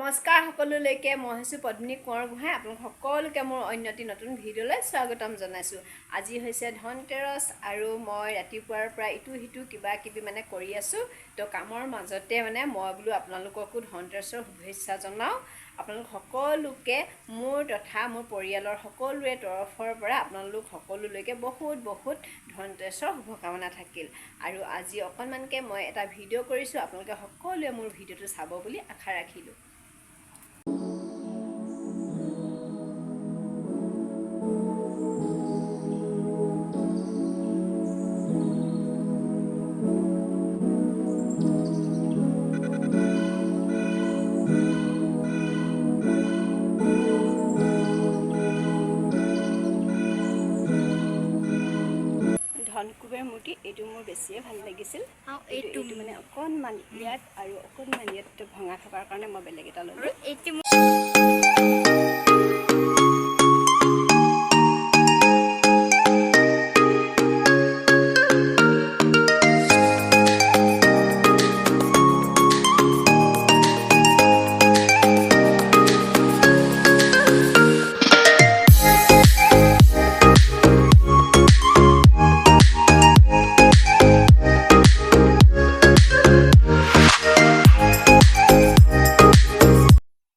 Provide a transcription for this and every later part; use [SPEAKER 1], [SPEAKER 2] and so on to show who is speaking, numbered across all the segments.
[SPEAKER 1] নমস্কাৰ সকলোলৈকে মই হৈছোঁ পদ্মিনী কোঁৱৰ গোহাঁই আপোনালোক সকলোকে মোৰ অন্য এটি নতুন ভিডিঅ'লৈ স্বাগতম জনাইছোঁ। আজি হৈছে ধনতেৰছ আৰু মই ৰাতিপুৱাৰ পৰা ইটো সিটো কিবা কিবি কৰি আছোঁ। তো কামৰ মাজতে মই বোলো আপোনালোককো ধনতেৰছৰ শুভেচ্ছা জনাওঁ। আপোনালোক সকলোকে মোৰ তথা মোৰ পৰিয়ালৰ সকলোৰে তৰফৰ পৰা আপোনালোক সকলোলৈকে বহুত বহুত ধনতেৰছৰ শুভকামনা থাকিল। আৰু আজি অকণমানকৈ মই এটা ভিডিঅ' কৰিছোঁ, আপোনালোকে সকলোৱে মোৰ ভিডিঅ'টো চাব বুলি আশা ৰাখিলোঁ। ধনকুবেৰ মূৰ্তি এইটো মোৰ বেছিয়ে ভাল লাগিছিল। এইটো অকণমান ইয়াত আৰু অকণমান ইয়াত ভঙা থকাৰ কাৰণে মই বেলেগ এটা ল'লোঁ।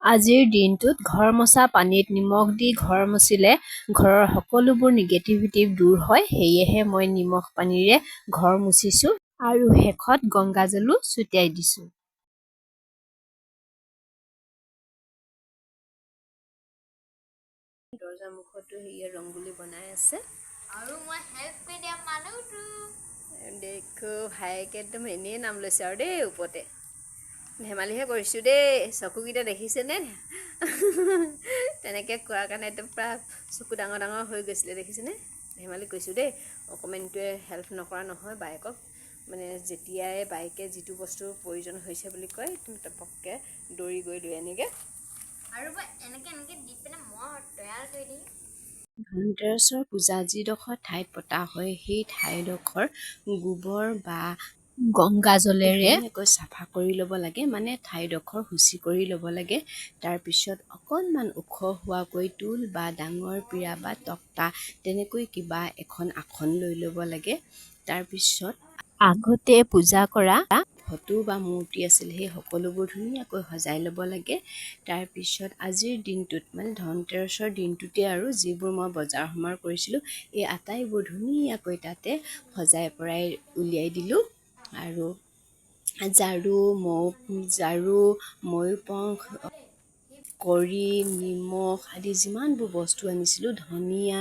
[SPEAKER 1] আজিৰ দিনটোত ঘৰ মচা পানীত নিমখ দি ঘৰ মচিলে ঘৰৰ সকলোবোৰ নিগেটিভিটি দূৰ হয়। সেয়েহে মই নিমখ পানীৰে ঘৰ মুচিছোঁ আৰু শেষত গংগাজলো ছটিয়াই দিছোঁ। দৰ্জাৰ মুখতো সেয়ে ৰংগুলি বনাই আছে
[SPEAKER 2] আৰু মই হেল্প কৰি দিয়া মানুহটো
[SPEAKER 1] দেখো ভাইকে একদম এনেই নাম লৈছে আৰু দেই ওপৰতে। ধেমালিহে কৰিছোঁ দেই, চকুকেইটা দেখিছেনে? তেনেকৈ কোৱাৰ কাৰণে একদম প্ৰায় চকু ডাঙৰ ডাঙৰ হৈ গৈছিলে, দেখিছেনে? ধেমালি কৰিছোঁ দেই। অকণমানটোৱে হেল্প নকৰা নহয় বায়েকক। যেতিয়াই বায়েকে যিটো বস্তুৰ প্ৰয়োজন হৈছে বুলি কয় টপককৈ দৌৰি গৈ লৈ আনেগৈ।
[SPEAKER 2] আৰু মই এনেকৈ দি পিনে মই তৈয়াৰ কৰি দিম।
[SPEAKER 1] ধনতেৰছৰ পূজা যিডোখৰ ঠাইত পতা হয় সেই ঠাইডোখৰ গোবৰ বা গংগাজলেৰে চাফা কৰি ল'ব লাগে, ঠাইডোখৰ শুচি কৰি ল'ব লাগে। তাৰপিছত অকণমান ওখ হোৱাকৈ টুল বা ডাঙৰ পীৰা বা তক্তা তেনেকৈ কিবা এখন আসন লৈ ল'ব লাগে। তাৰপিছত আগতে পূজা কৰা ফটো বা মূৰ্তি আছিল সেই সকলোবোৰ ধুনীয়াকৈ সজাই ল'ব লাগে। তাৰপিছত আজিৰ দিনটোত ধনতেৰছৰ দিনটোতে আৰু যিবোৰ মই বজাৰ সমাৰ কৰিছিলোঁ এই আটাইবোৰ ধুনীয়াকৈ তাতে সজাই পৰাই উলিয়াই দিলোঁ। আৰু ঝাৰু, ময়ূৰপংখ, কৰি, নিমখ আদি যিমানবোৰ বস্তু আনিছিলোঁ, ধনিয়া,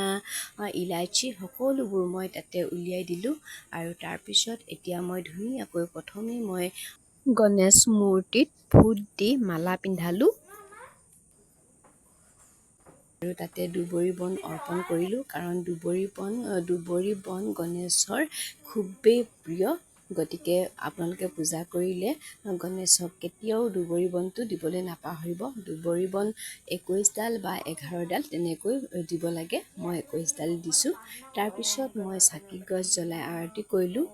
[SPEAKER 1] ইলাইচি সকলোবোৰ মই তাতে উলিয়াই দিলোঁ। আৰু তাৰপিছত এতিয়া মই ধুনীয়াকৈ প্ৰথমে মই গণেশ মূৰ্তিত ফুট দি মালা পিন্ধালোঁ আৰু তাতে দুবৰি বন অৰ্পণ কৰিলোঁ, কাৰণ দুবৰি বন গণেশৰ খুবেই প্ৰিয়। গতিকে আপোনালোকে পূজা কৰিলে গণেশক কেতিয়াও দুবৰি বনটো দিবলৈ নাপাহৰিব। দুবৰি বন 21ডাল বা 11ডাল তেনেকৈ দিব লাগে। মই 21ডাল দিছোঁ। তাৰপিছত মই চাকি গছ জ্বলাই আৰতি কৰিলোঁ।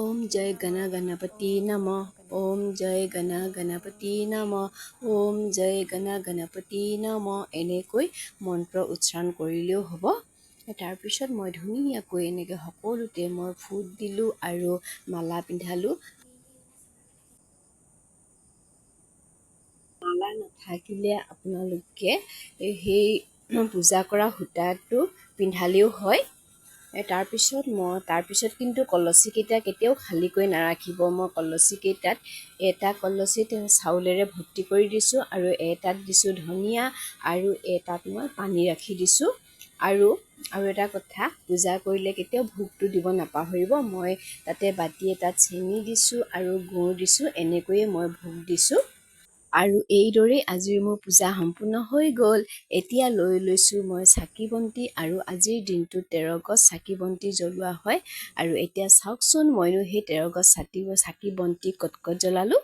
[SPEAKER 1] ওম জয় গণ গণপতি নমঃ, ওম জয় গণ গণপতি নমঃ, ওম জয় গণ গণপতি নমঃ এনেকৈ মন্ত্ৰ উচ্চাৰণ কৰিলেও হ'ব। তাৰপিছত মই ধুনীয়াকৈ এনেকৈ সকলোতে মই ফুট দিলোঁ আৰু মালা পিন্ধালোঁ। মালা নাথাকিলে আপোনালোকে সেই পূজা কৰা সূতাটো পিন্ধালেও হয়। তাৰপিছত কিন্তু কলচীকেইটা কেতিয়াও খালীকৈ নাৰাখিব। মই কলচীকেইটাত এটা কলচীত চাউলেৰে ভৰ্তি কৰি দিছোঁ আৰু এটাত দিছোঁ ধনিয়া আৰু এটাত মই পানী ৰাখি দিছোঁ। আৰু এটা কথা, পূজা কৰিলে কেতিয়াও ভোগটো দিব নাপাহৰিব। মই তাতে বাতি এটাত চেনি দিছোঁ আৰু গুৰ দিছোঁ, এনেকৈয়ে মই ভোগ দিছোঁ। আৰু এইদৰেই আজিৰ মোৰ পূজা সম্পূৰ্ণ হৈ গ'ল। এতিয়া লৈ লৈছোঁ মই চাকি বন্তি আৰু আজিৰ দিনটোত 13 গছ চাকি বন্তি জ্বলোৱা হয়। আৰু এতিয়া চাওকচোন মইনো সেই 13 গছ চাকি বন্তি ক'ত জ্বলালোঁ।